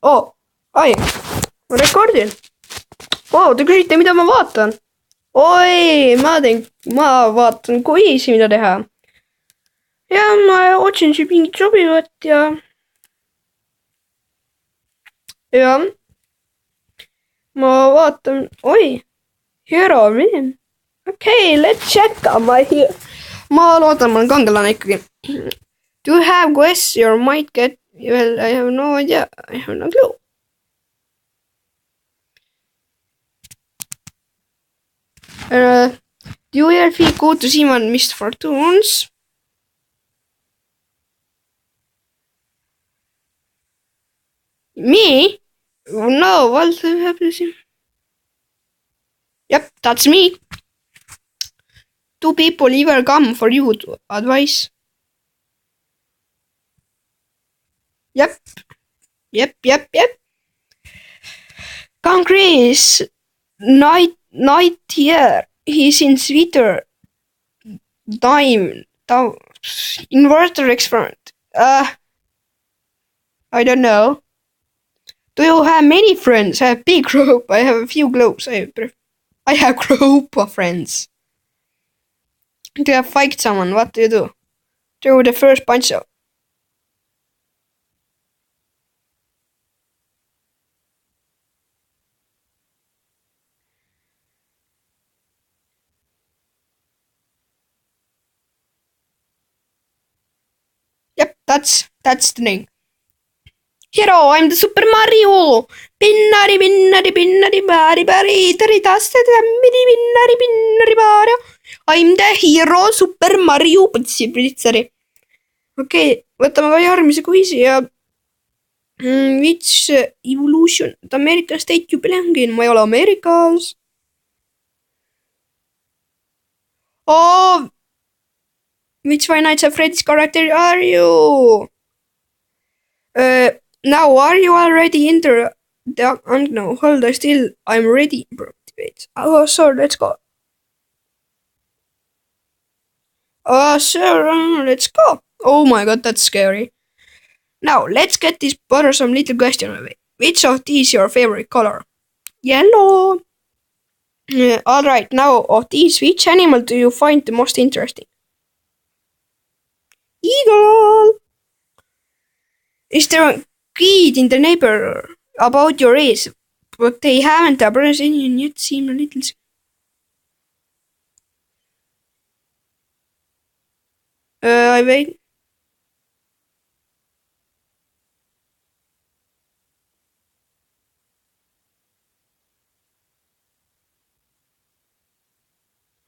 Oh, ai, ma rekordin. Vau, te küsite, mida ma vaatan. Oi, ma vaatan quiz'i, mida teha. Ja ma otsin siin mingit sobivat ja ma vaatan, oi, hero win. Okay, let's check on my hero. Ma loodan, ma olen kangelane ikkagi. Do you have quests you might get? Well, I have no idea. I have no clue. Do you ever feel good to see my Mr. Fortunes? Me? No, what happens? Yep, that's me. Two people even come for you to advice. Yep. Congress night here. He's in Twitter. Time inverter experiment. I don't know. Do you have many friends? I have a big group. I have a few globes. I have a group of friends. Do you fight someone? What do you do? Throw the first punch out. Yep, that's the thing. Hero, I'm the Super Mario. Pinnari, bari, tari, taste, pinnari, Mario. I'm the hero, Super Mario. Okei, võtame ka järgmise quiz'i ja which evolution American state you belong in? Ma ei ole Ameerikas. Oh, which Five Nights at Freddy's character are you? Now, are you already in the no, hold on, still, I'm ready. Oh, sure, let's go. Oh, sure, let's go. Oh my god, that's scary. Now, let's get this bothersome little question away. Which of these is your favorite color? Yellow. Alright, now, of these, which animal do you find the most interesting? Eagle. Is there a kid in the neighbor about your age, but they haven't appeared and yet seem a little... I wait.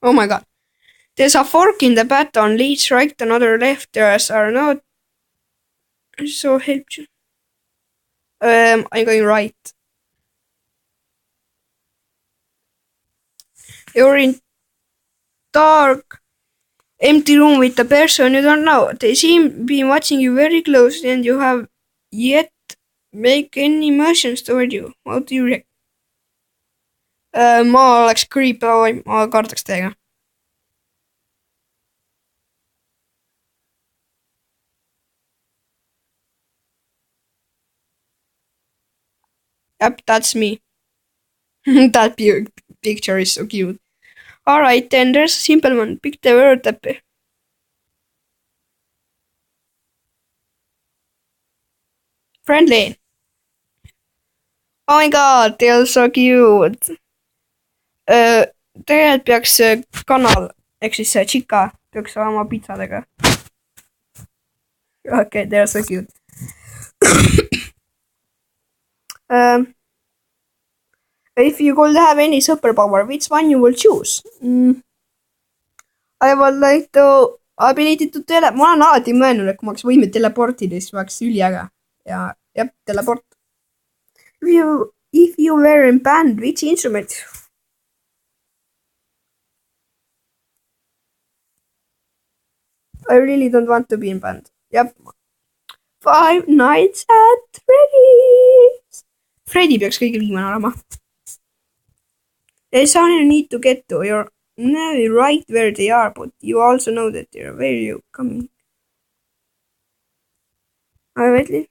Oh my god. There's a fork in the baton, leads right, another left, there's are not... So help you. I'm going right. You're in dark, empty room with a person you don't know. They seem be watching you very closely and you have yet make any emotions toward you. What do you react? Ma oleks creep, ma kardaks teiega. Yep, that's me. That picture is so cute. Alright, then there's a simple one. Pick the word Tepe. Friendly. Oh my god, they are so cute. Tegelikult peaks kanal, ehk siis see Chica peaks olema pitsadega. Okay, they are so cute. If you could have any superpower, which one you will choose? I would like to ability to ma olen alati mõelnud, et kui ma oleks võime teleportida, siis oleks üliäge. Ja jah, teleport. If you were in band, which instrument? I really don't want to be in band. Yep. Five Nights at Freddy's. Freddy peaks kõige viimane olema. There's only need to get to your No, right where they are, but you also know that they're where you coming. Alright.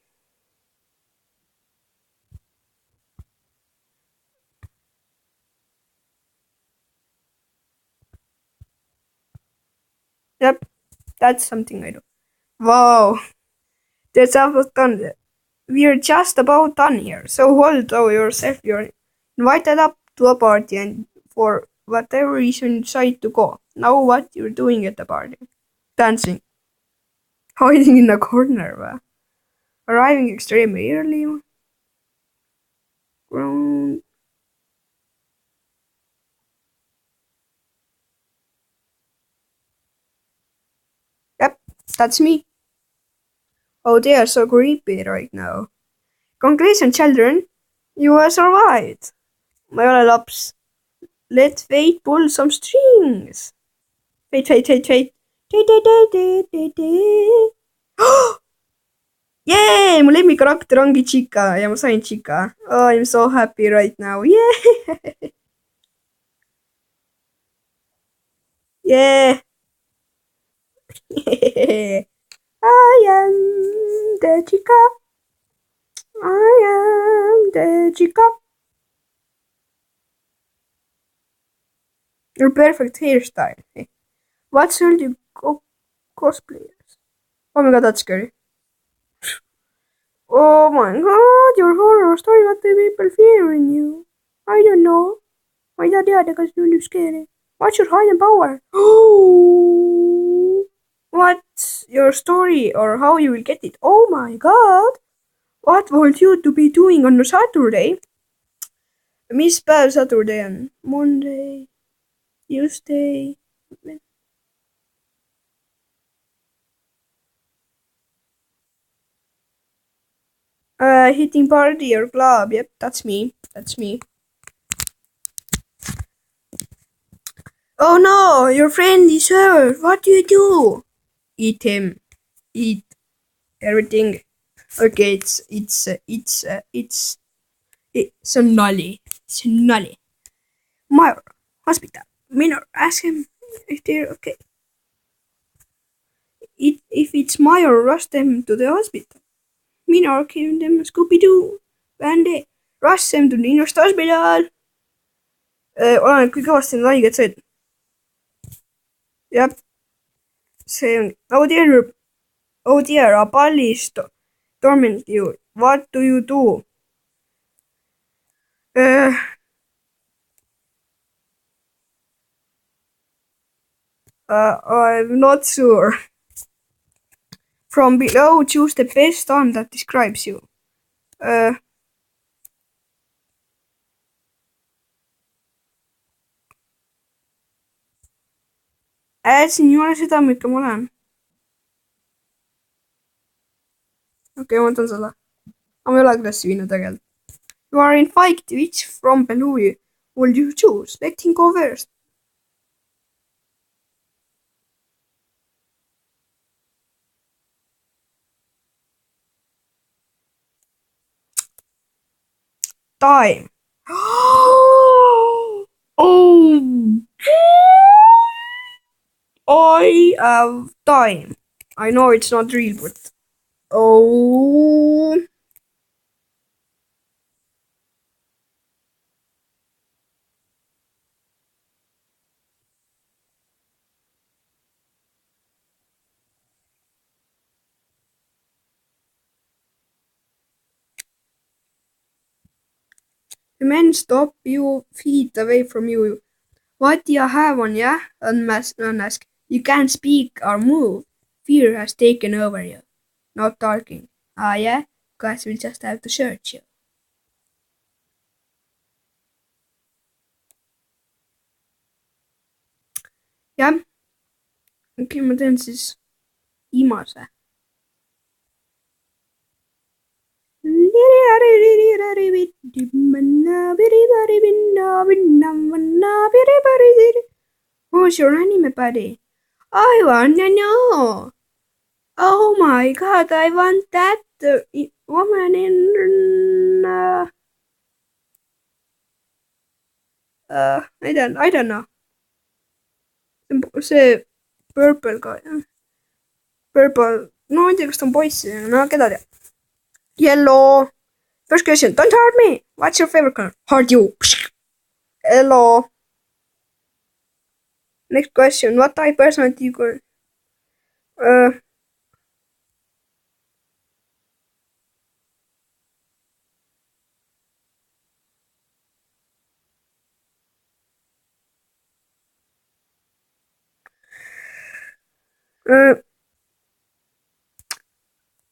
Yep, that's something I do. Wow, that's almost done. We're just about done here. So hold on yourself. You're invited up to a party and for whatever reason you decide to go. Now what you're doing at the party? Dancing. Hiding in a corner. Arriving extremely early. Grown. Yep, that's me. Oh, they are so creepy right now. Congratulations, children. You have survived. My little loves. Let fate pull some strings. Fate, fate, fate, fate. Yay! Mu lemmikarakter ongi Chica ja ma sain Chica. Oh, I am so happy right now. Yeah! Yeah! I am the Chica. I am the Chica. Your perfect hairstyle. What should you go cosplayers? Oh my god, that's scary. Oh my god, your horror story got the people fearing you. I don't know. Ma ei taha teada, kas see on nüüd scary. What's your hidden power? What's your story or how you will get it? Oh my god! What would you to be doing on a Saturday? Mis päev Saturday on? Monday, Tuesday. Hitting party or club. Yep, that's me. That's me. Oh no, your friend is hurt. What do you do? Eat him. Eat everything. Okay, it's a nully. It's a nully. Minor hospital. Minor, ask him if they're okay. If it's Minor, rush them to the hospital. Minor, give them Scooby Doo. Band-Aid. Rush them to the nearest hospital. Oleneb, kui kõvasti need haiged said. Jah, see on. Oh dear, a bullies torment you. What do you do? I'm not sure. From below, choose the best arm that describes you. Siin ei ole seda, millega ma olen. Okei, ma võtan selle. Aga ma ei ole klassi viinud tegelikult. You are in fight, which from below you will you choose? Let him go first. Time. Oh. I have time. I know it's not real, but oh. The men stop you feet away from you. What do you have on ya? Unmask. You can't speak or move. Fear has taken over you. Not talking. Ah, yeah? Guys will just have to search you. jah, okei, ma teen siis viimase. Who's your anime buddy? I wanna know. Oh my god, I want that woman in I don't know. see Purple ka, jah. Purple, no ma ei tea, kas ta on poiss, no keda teab. Yellow. First question, don't hurt me. What's your favorite color? Hurt you. Yellow. Next question, what type personality you got?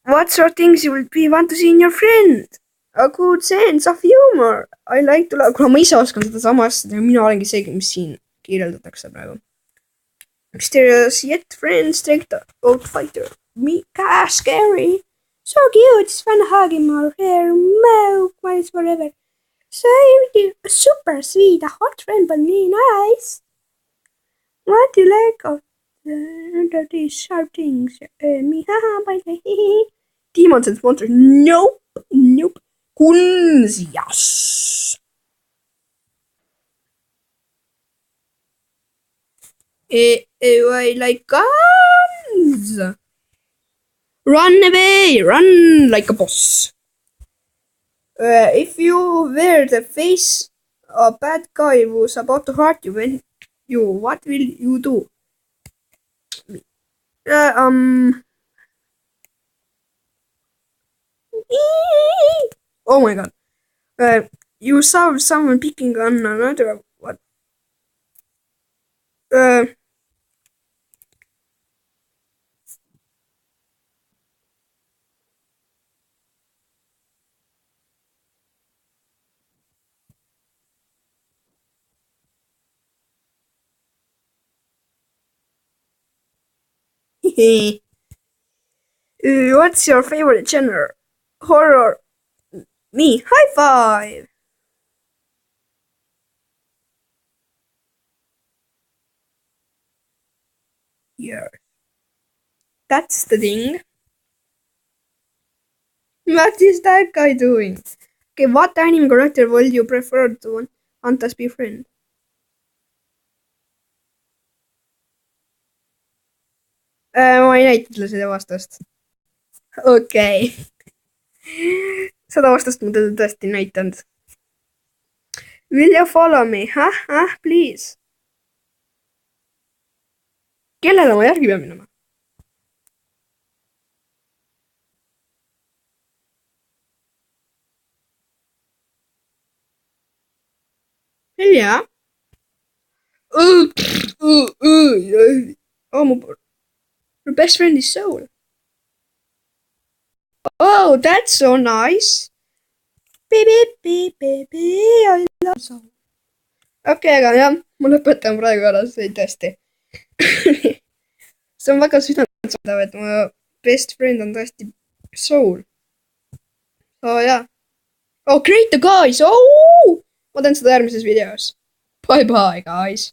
What sort of things you will be want to see in your friend? A good sense of humor. I like to, kuna ma ise oskan seda sama asja, mina olengi see, mis siin kirjeldatakse praegu. Mysterious yet friend, strength out fighter. Mika, scary. So cute, it's fun hugging our hair, mouth, miles forever. So super sweet, a hot friend, but really nice. What do you like of these sharp things? Me, haha, by the Demons and monsters. Nope. Nope. Guns, yes. I like guns. Run away. Run like a boss. If you were the face a bad guy who's about to hurt you, what will you do? Oh my god. You saw someone picking on another. What? What's your favorite genre? Horror. Me. High five. Yeah. That's the thing. What is that guy doing? Okay, what anime character would you prefer to want us be friend? Ma ei näita talle seda vastust. Okei. Seda vastust ma teda tõesti ei näitanud. Will you follow me? Please. Kellele ma järgi pean minema? Yeah. Oh, my best friend is Soul. Oh, that's so nice. Baby, I love Soul. Okei, aga jah, ma lõpetan praegu ära, see tõesti. See on väga südametav, et mu best friend on tõesti Soul. Oh jah. Oh, great guys! Oh! Ma teen seda järgmises videos. Bye bye, guys!